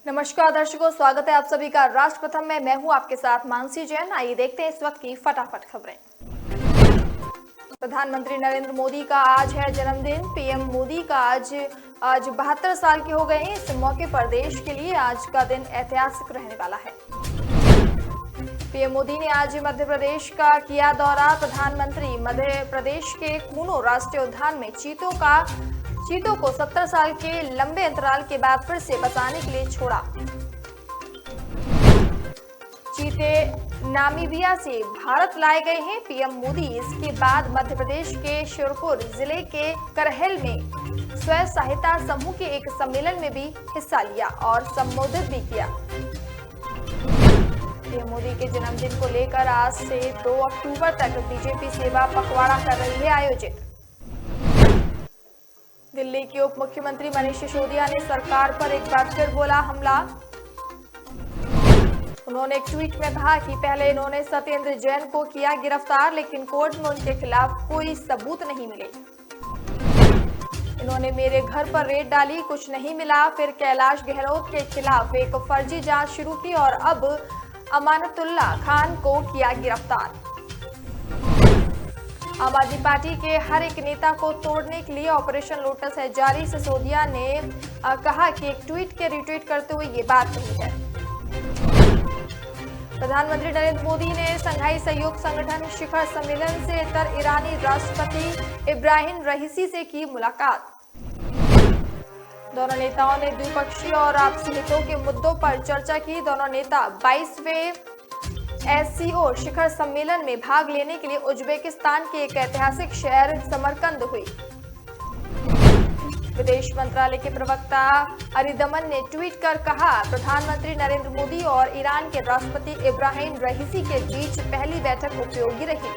नमस्कार दर्शकों, स्वागत है आप सभी का राष्ट्र प्रथम में। मैं हूं आपके साथ मानसी जैन। आइए देखते हैं इस वक्त की फटाफट खबरें। प्रधानमंत्री नरेंद्र मोदी का आज है जन्मदिन। पीएम मोदी का आज 72 साल के हो गए हैं। इस मौके पर देश के लिए आज का दिन ऐतिहासिक रहने वाला है। पीएम मोदी ने आज मध्य प्रदेश का किया दौरा। प्रधानमंत्री मध्य प्रदेश के कूनो राष्ट्रीय उद्यान में चीतों को 70 साल के लंबे अंतराल के बाद फिर से बचाने के लिए छोड़ा। चीते नामीबिया से भारत लाए गए हैं पीएम मोदी। इसके बाद मध्य प्रदेश के श्योपुर जिले के करहल में स्वयं सहायता समूह के एक सम्मेलन में भी हिस्सा लिया और संबोधित भी किया। पीएम मोदी के जन्मदिन को लेकर आज से 2 अक्टूबर तक बीजेपी सेवा पखवाड़ा कर रही है आयोजित। दिल्ली के उप मुख्यमंत्री मनीष सिसोदिया ने सरकार पर एक बार फिर बोला हमला। उन्होंने एक ट्वीट में कहा कि पहले इन्होंने सत्येंद्र जैन को किया गिरफ्तार, लेकिन कोर्ट में उनके खिलाफ कोई सबूत नहीं मिले। इन्होंने मेरे घर पर रेड डाली, कुछ नहीं मिला। फिर कैलाश गहलोत के खिलाफ एक फर्जी जांच शुरू की और अब अमानतुल्लाह खान को किया गिरफ्तार। आम आदमी पार्टी के हर एक नेता को तोड़ने के लिए ऑपरेशन लोटस है जारी। सिसोदिया ने कहा कि एक ट्वीट के रिट्वीट करते हुए ये बात कही है। प्रधानमंत्री नरेंद्र मोदी ने शंघाई सहयोग संगठन शिखर सम्मेलन से इतर ईरानी राष्ट्रपति इब्राहिम रईसी से की मुलाकात। दोनों नेताओं ने द्विपक्षीय और आपसी हितों के मुद्दों पर चर्चा की। दोनों नेता 22वें SCO शिखर सम्मेलन में भाग लेने के लिए उज्बेकिस्तान के एक ऐतिहासिक शहर समरकंद हुई। विदेश मंत्रालय के प्रवक्ता अरिदमन ने ट्वीट कर कहा, प्रधानमंत्री नरेंद्र मोदी और ईरान के राष्ट्रपति इब्राहिम रईसी के बीच पहली बैठक उपयोगी रही।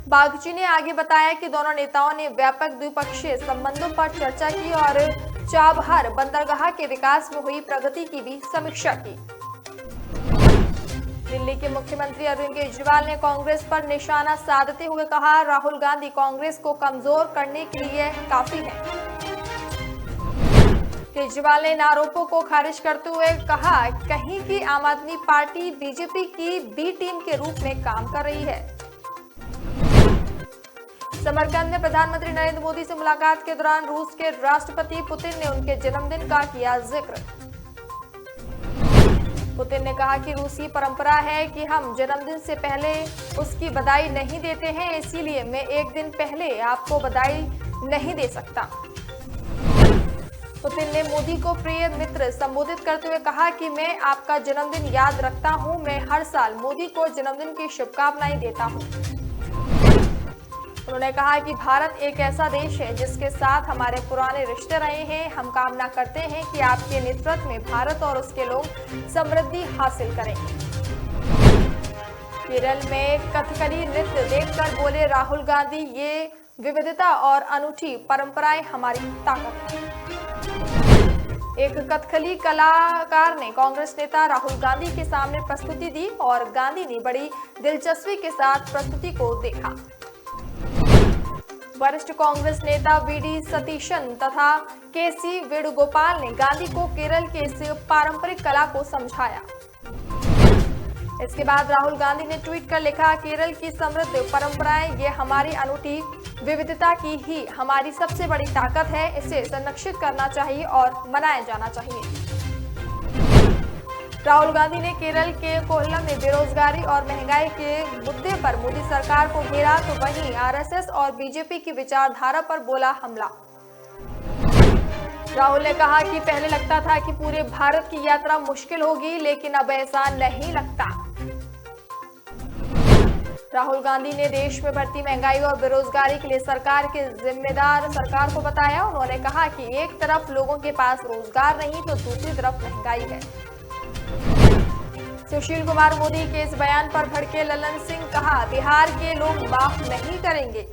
बागची ने आगे बताया कि दोनों नेताओं ने व्यापक द्विपक्षीय संबंधों पर चर्चा की और चाबहार बंदरगाह के विकास में हुई प्रगति की भी समीक्षा की। दिल्ली के मुख्यमंत्री अरविंद केजरीवाल ने कांग्रेस पर निशाना साधते हुए कहा, राहुल गांधी कांग्रेस को कमजोर करने के लिए काफी है। केजरीवाल ने इन आरोपों को खारिज करते हुए कहा, कहीं कि आम आदमी पार्टी बीजेपी की बी टीम के रूप में काम कर रही है। समरकंद में प्रधानमंत्री नरेंद्र मोदी से मुलाकात के दौरान रूस के राष्ट्रपति पुतिन ने उनके जन्मदिन का किया जिक्र। पुतिन ने कहा कि रूसी परंपरा है कि हम जन्मदिन से पहले उसकी बधाई नहीं देते हैं, इसीलिए मैं एक दिन पहले आपको बधाई नहीं दे सकता। पुतिन ने मोदी को प्रिय मित्र संबोधित करते हुए कहा कि मैं आपका जन्मदिन याद रखता हूं। मैं हर साल मोदी को जन्मदिन की शुभकामनाएं देता हूं। उन्होंने कहा कि भारत एक ऐसा देश है जिसके साथ हमारे पुराने रिश्ते रहे हैं। हम कामना करते हैं कि आपके नेतृत्व में भारत और उसके लोग समृद्धि हासिल करें। केरल में कथकली नृत्य देखकर बोले राहुल गांधी, ये विविधता और अनूठी परंपराएं हमारी ताकत है। एक कथकली कलाकार ने कांग्रेस नेता राहुल गांधी के सामने प्रस्तुति दी और गांधी ने बड़ी दिलचस्पी के साथ प्रस्तुति को देखा। वरिष्ठ कांग्रेस नेता वीडी सतीशन तथा केसी वेणुगोपाल ने गांधी को केरल के इस पारंपरिक कला को समझाया। इसके बाद राहुल गांधी ने ट्वीट कर लिखा, केरल की समृद्ध परंपराएं ये हमारी अनूठी विविधता की ही हमारी सबसे बड़ी ताकत है। इसे संरक्षित करना चाहिए और मनाया जाना चाहिए। राहुल गांधी ने केरल के कोल्लम में बेरोजगारी और महंगाई के मुद्दे पर मोदी सरकार को घेरा, तो वहीं आरएसएस और बीजेपी की विचारधारा पर बोला हमला। राहुल ने कहा कि पहले लगता था कि पूरे भारत की यात्रा मुश्किल होगी, लेकिन अब ऐसा नहीं लगता। राहुल गांधी ने देश में बढ़ती महंगाई और बेरोजगारी के लिए सरकार के जिम्मेदार सरकार को बताया। उन्होंने कहा कि एक तरफ लोगों के पास रोजगार नहीं तो दूसरी तरफ महंगाई है। सुशील कुमार मोदी के इस बयान पर भड़के ललन सिंह, कहा बिहार के लोग माफ नहीं करेंगे।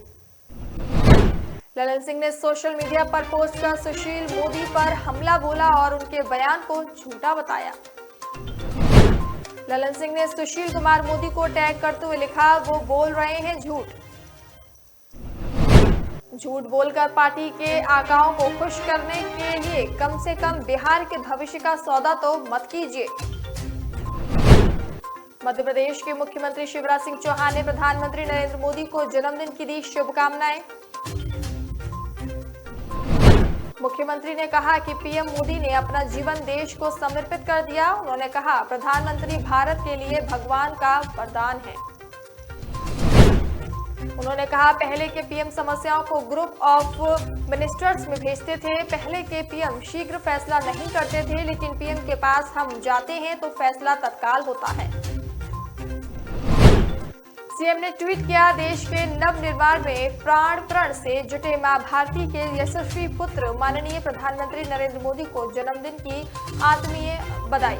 ललन सिंह ने सोशल मीडिया पर पोस्ट कर सुशील मोदी पर हमला बोला और उनके बयान को झूठा बताया। ललन सिंह ने सुशील कुमार मोदी को टैग करते हुए लिखा, वो बोल रहे हैं झूठ। झूठ बोलकर पार्टी के आकाओं को खुश करने के लिए कम से कम बिहार के भविष्य का सौदा तो मत कीजिए। मध्य प्रदेश के मुख्यमंत्री शिवराज सिंह चौहान ने प्रधानमंत्री नरेंद्र मोदी को जन्मदिन की दी शुभकामनाएं। मुख्यमंत्री ने कहा कि पीएम मोदी ने अपना जीवन देश को समर्पित कर दिया। उन्होंने कहा, प्रधानमंत्री भारत के लिए भगवान का वरदान है। उन्होंने कहा, पहले के पीएम समस्याओं को ग्रुप ऑफ मिनिस्टर्स में भेजते थे। पहले के पीएम शीघ्र फैसला नहीं करते थे, लेकिन पीएम के पास हम जाते हैं तो फैसला तत्काल होता है। सीएम ने ट्वीट किया, देश के नवनिर्माण में प्राण प्रण से जुटे मां भारती के यशस्वी पुत्र माननीय प्रधानमंत्री नरेंद्र मोदी को जन्मदिन की आत्मीय बधाई।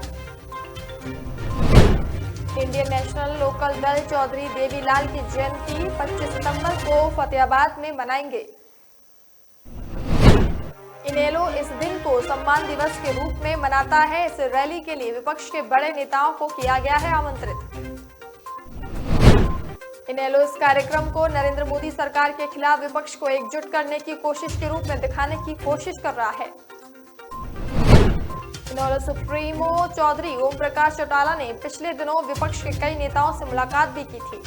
इंडियन नेशनल लोकल दल चौधरी देवीलाल की जयंती 25 सितंबर को फतेहाबाद में मनाएंगे। इनेलो इस दिन को सम्मान दिवस के रूप में मनाता है। इस रैली के लिए विपक्ष के बड़े नेताओं को किया गया है आमंत्रित। इनेलो इस कार्यक्रम को नरेंद्र मोदी सरकार के खिलाफ विपक्ष को एकजुट करने की कोशिश के रूप में दिखाने की कोशिश कर रहा है। इनेलो सुप्रीमो चौधरी ओम प्रकाश चौटाला ने पिछले दिनों विपक्ष के कई नेताओं से मुलाकात भी की थी।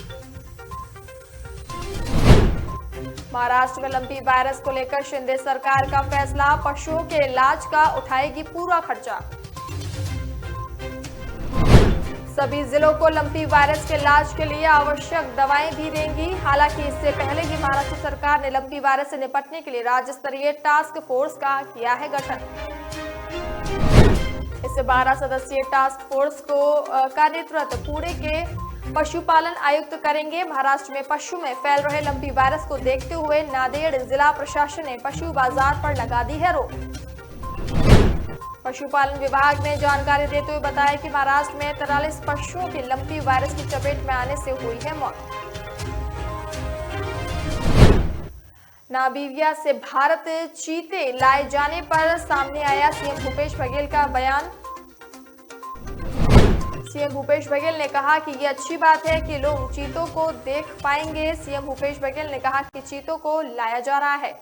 महाराष्ट्र में लंपी वायरस को लेकर शिंदे सरकार का फैसला, पशुओं के इलाज का उठाएगी पूरा खर्चा। सभी जिलों को लंपी वायरस के इलाज के लिए आवश्यक दवाएं भी देंगी। हालांकि इससे पहले ही महाराष्ट्र सरकार ने लंपी वायरस से निपटने के लिए राज्य स्तरीय टास्क फोर्स का किया है गठन। इस 12 सदस्यीय टास्क फोर्स का नेतृत्व पुणे के पशुपालन आयुक्त करेंगे। महाराष्ट्र में पशु में फैल रहे लंपी वायरस को देखते हुए नांदेड़ जिला प्रशासन ने पशु बाजार पर लगा दी है रोक। पशुपालन विभाग ने जानकारी देते हुए बताया कि महाराष्ट्र में 43 पशुओं की लंपी वायरस की चपेट में आने से हुई है मौत। नामीबिया से भारत चीते लाए जाने पर सामने आया सीएम भूपेश बघेल का बयान। सीएम भूपेश बघेल ने कहा कि ये अच्छी बात है कि लोग चीतों को देख पाएंगे। सीएम भूपेश बघेल ने कहा कि चीतों को लाया जा रहा है।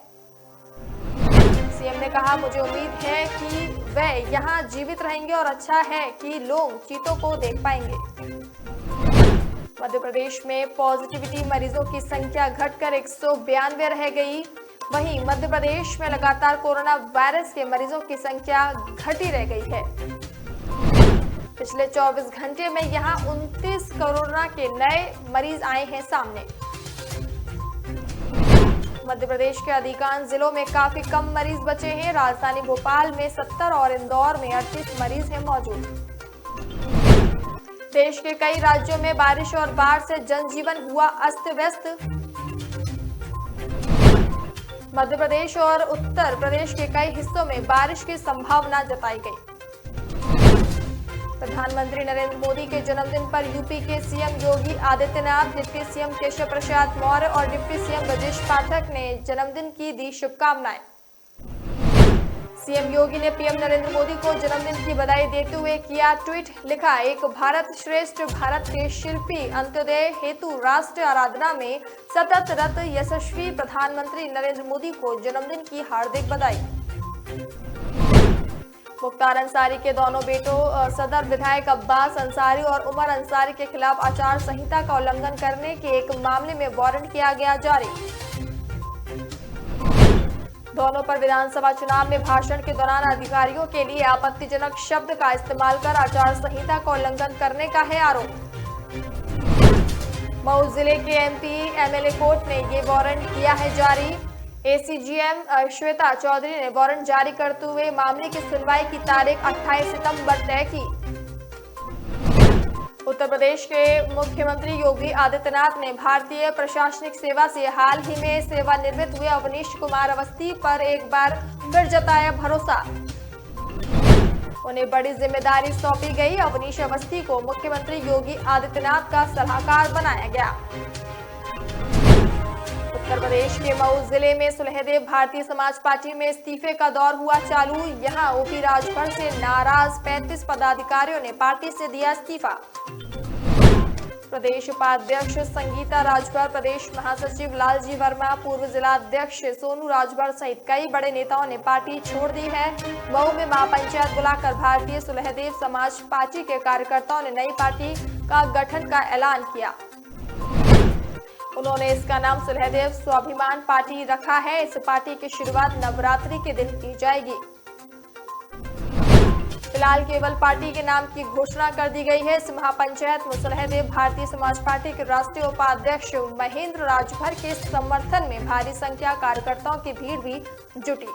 सीएम ने कहा, मुझे उम्मीद है कि वे यहाँ जीवित रहेंगे और अच्छा है कि लोग चीतों को देख पाएंगे। मध्य प्रदेश में पॉजिटिविटी मरीजों की संख्या घटकर 192 रह गई। वहीं मध्य प्रदेश में लगातार कोरोना वायरस के मरीजों की संख्या घटी रह गई है। पिछले 24 घंटे में यहां 29 कोरोना के नए मरीज आए हैं सामने। मध्य प्रदेश के अधिकांश जिलों में काफी कम मरीज बचे हैं। राजधानी भोपाल में 70 और इंदौर में 38 मरीज हैं मौजूद। देश के कई राज्यों में बारिश और बाढ़ से जनजीवन हुआ अस्त व्यस्त। मध्य प्रदेश और उत्तर प्रदेश के कई हिस्सों में बारिश की संभावना जताई गई। प्रधानमंत्री नरेंद्र मोदी के जन्मदिन पर यूपी के CM Yogi Adityanath, deputy CM Keshav Prasad Maurya और डिप्टी सीएम ब्रजेश पाठक ने जन्मदिन की दी शुभकामनाएं। सीएम योगी ने पीएम नरेंद्र मोदी को जन्मदिन की बधाई देते हुए किया ट्वीट, लिखा, एक भारत श्रेष्ठ भारत के शिल्पी, अंत्योदय हेतु राष्ट्र आराधना में सतत रत यशस्वी प्रधानमंत्री नरेंद्र मोदी को जन्मदिन की हार्दिक बधाई। मुख्तार अंसारी के दोनों बेटों सदर विधायक अब्बास अंसारी और उमर अंसारी के खिलाफ आचार संहिता का उल्लंघन करने के एक मामले में वारंट किया गया जारी। दोनों पर विधानसभा चुनाव में भाषण के दौरान अधिकारियों के लिए आपत्तिजनक शब्द का इस्तेमाल कर आचार संहिता का उल्लंघन करने का है आरोप। मऊ जिले के एमपी एमएलए कोर्ट ने ये वारंट किया है जारी। एसीजीएम श्वेता चौधरी ने वारंट जारी करते हुए मामले की सुनवाई की तारीख 28 सितंबर तय की। उत्तर प्रदेश के मुख्यमंत्री योगी आदित्यनाथ ने भारतीय प्रशासनिक सेवा से हाल ही में सेवानिवृत्त हुए अवनीश कुमार अवस्थी पर एक बार फिर जताया भरोसा। उन्हें बड़ी जिम्मेदारी सौंपी गई। अवनीश अवस्थी को मुख्यमंत्री योगी आदित्यनाथ का सलाहकार बनाया गया। उत्तर प्रदेश के मऊ जिले में सुलहदेव भारतीय समाज पार्टी में इस्तीफे का दौर हुआ चालू। यहां ओपी राजभर से नाराज 35 पदाधिकारियों ने पार्टी से दिया इस्तीफा। प्रदेश उपाध्यक्ष संगीता राजभर, प्रदेश महासचिव लालजी वर्मा, पूर्व जिला अध्यक्ष सोनू राजभर सहित कई बड़े नेताओं ने पार्टी छोड़ दी है। मऊ में महापंचायत बुलाकर भारतीय सुलहदेव समाज पार्टी के कार्यकर्ताओं ने नई पार्टी का गठन का ऐलान किया। उन्होंने इसका नाम सुलहदेव स्वाभिमान पार्टी रखा है। इस पार्टी की शुरुआत नवरात्रि के दिन की जाएगी। फिलहाल केवल पार्टी के नाम की घोषणा कर दी गई है। इस महापंचायत में सुलहदेव भारतीय समाज पार्टी के राष्ट्रीय उपाध्यक्ष महेंद्र राजभर के समर्थन में भारी संख्या कार्यकर्ताओं की भीड़ भी जुटी।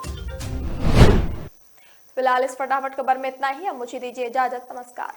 फिलहाल इस फटाफट खबर में इतना ही। अब मुझे दीजिए इजाजत। नमस्कार।